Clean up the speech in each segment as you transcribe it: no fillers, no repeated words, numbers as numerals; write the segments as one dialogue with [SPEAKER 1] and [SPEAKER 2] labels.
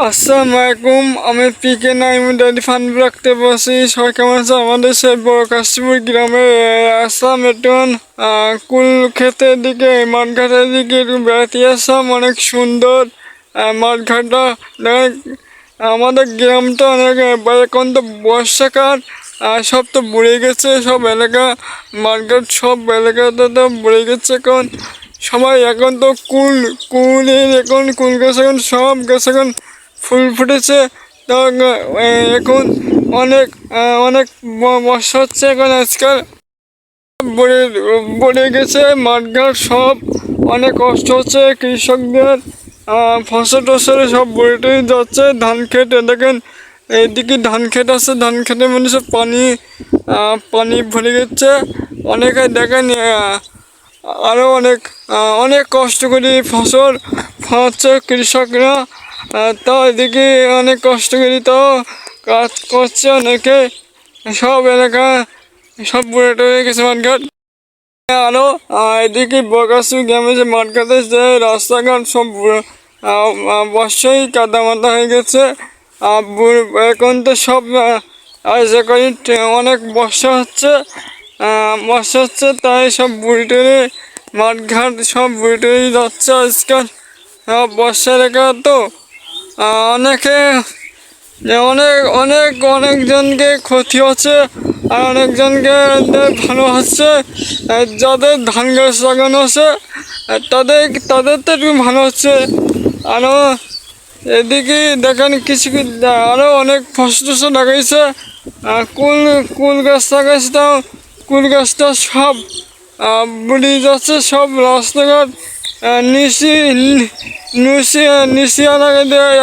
[SPEAKER 1] আসসালামু আলাইকুম। আমি পিকে নাইমুদ্দিন ফান রাখতে বসি। সবাই কেমন আছে? আমাদের সেই বড় কাশীপুর গ্রামে আসলাম একটু কুল ক্ষেতের দিকে, মাঠঘাটের দিকে একটু বেড়াতে আসলাম। অনেক সুন্দর মাঠঘাটটা। আমাদের গ্রামটা অনেক, এখন তো বর্ষাকাল, সব তো বুড়ে গেছে, সব এলাকা মাঠঘাট সব এলাকাতে তো বুড়ে গেছে। এখন সবাই এখন তো কুলের এখন কুল গাছ এখন সব গাছ এখন ফুল ফুটেছে। তো এখন অনেক অনেক বর্ষা হচ্ছে এখন আজকাল। বড়ে গেছে মাঠঘাট সব, অনেক কষ্ট হচ্ছে কৃষকদের। ফসল টসলে সব বড়ে যাচ্ছে। ধান খেতে দেখেন, এদিকে ধান খেত আছে, ধান খেতের মধ্যে সব পানি ভরে গেছে। অনেকে দেখেন আরও অনেক কষ্ট করে ফসল ফলাচ্ছে কৃষকরা। তো এদিকে অনেক কষ্ট করি, তো কাজ করছে অনেকে। সব এলাকা সব বুড়ে টুড়ে গেছে মাঠঘাট। আরও এদিকে বগাসু গ্রামে যে মাঠঘাটে যে রাস্তাঘাট সব বর্ষায় কাদা মাদা হয়ে গেছে। এখন তো সব অনেক বর্ষা হচ্ছে তাই সব বুড়ি টুড়ে মাঠঘাট সব বুড়ি টুড়ে যাচ্ছে আজকাল। বর্ষা রেখা তো অনেকে অনেকজনকে ক্ষতি হচ্ছে, আর অনেকজনকে ভালো হচ্ছে। যাদের ধান গাছ লাগানো আছে তাদের তো একটু ভালো হচ্ছে। আরও এদিকে দেখেন কিছু আরও অনেক ফসল টসল লাগাইছে। কুল গাছ লাগাইছিলাম, কুল গাছটা সব বুড়ি যাচ্ছে। সব রাস্তাঘাট নিচি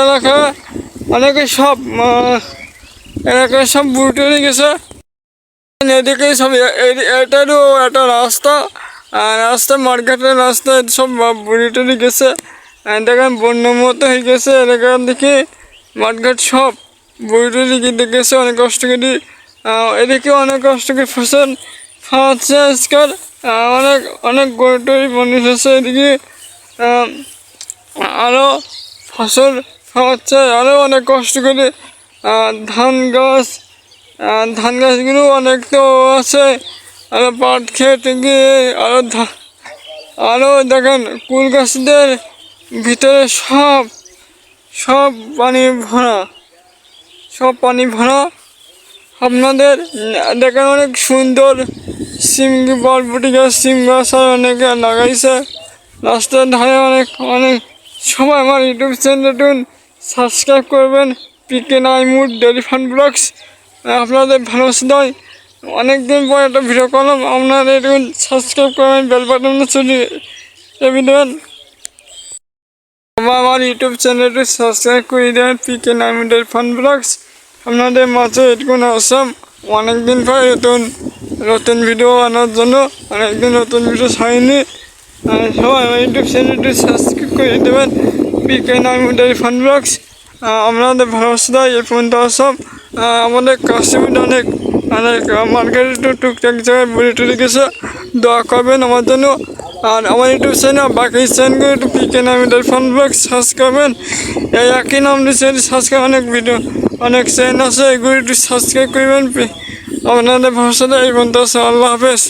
[SPEAKER 1] এলাকা অনেকে সব এলাকায় সব বুড়ি টুড়ে গেছে। এদিকে সব এটারও একটা রাস্তা মাঠঘাটের রাস্তা সব বুড়ি টুড়ি গেছে। দেখেন বন্যার মতো হয়ে গেছে এলাকার দিকে মাঠঘাট সব বুড়ি টুড়ি গেছে। অনেক কষ্ট করি, এদিকে অনেক কষ্ট করে ফসল খাওয়াচ্ছে আজকাল। অনেক গরু টরি মানুষ আছে এদিকে। আরও ফসল খাওয়াচ্ছে, আরও অনেক কষ্ট করে। ধান গাছগুলো অনেক তো আছে। আরও পাট খেতে গিয়ে আরও দেখেন কুল গাছদের ভিতরে সব পানি ভরা। আপনাদের দেখেন অনেক সুন্দর বরবটি গাছ, সিম গাছ আর অনেকে লাগাইছে রাস্তার ধারে। অনেক সবাই আমার ইউটিউব চ্যানেলটি সাবস্ক্রাইব করবেন, পিকে নাইমুড ডেইলি ফান ব্লগস। আপনাদের ভালোবাসা দেয়, অনেকদিন পর একটা ভিডিও করলাম। আপনারা একটু সাবস্ক্রাইব করবেন, বেল বাটনে চেপে দেবেন। আমার ইউটিউব চ্যানেলটি সাবস্ক্রাইব করে দেবেন, পিকে নাইমুড ডেইলি ফান ব্লগস। আপনাদের মাঝে এটুকুন আসলাম অনেকদিন পর নতুন ভিডিও আনার জন্য। অনেকদিন নতুন ভিডিও ছাড়িনি। সবাই আমার ইউটিউব চ্যানেলটি সাবস্ক্রাইব করে দেবেন, পিকে নাইমুড ডেইলি ফান ব্লগস। আপনাদের ভালোবাসা দেয় এই পর্যন্ত আসলাম। আমাদের কাশ্মীর অনেক মার্কেটে টুকটাক জায়গায় বুড়ি টুড়ি গেছে। দোয়া করবেন আমার জন্য। আর আমার ইউটিউব চ্যানেল বাকি চ্যানেলগুলো একটু পিকে নাইমুড ডেইলি ফান ব্লগস সার্চ করবেন। এই একই নাম চ্যানেল সাবস্ক্রাইব অনেক চ্যানেল আছে, এগুলো একটু সাবস্ক্রাইব করবেন। আপনাদের ভালোবাসা দেয় এই পর্যন্ত। আল্লাহ হাফেজ।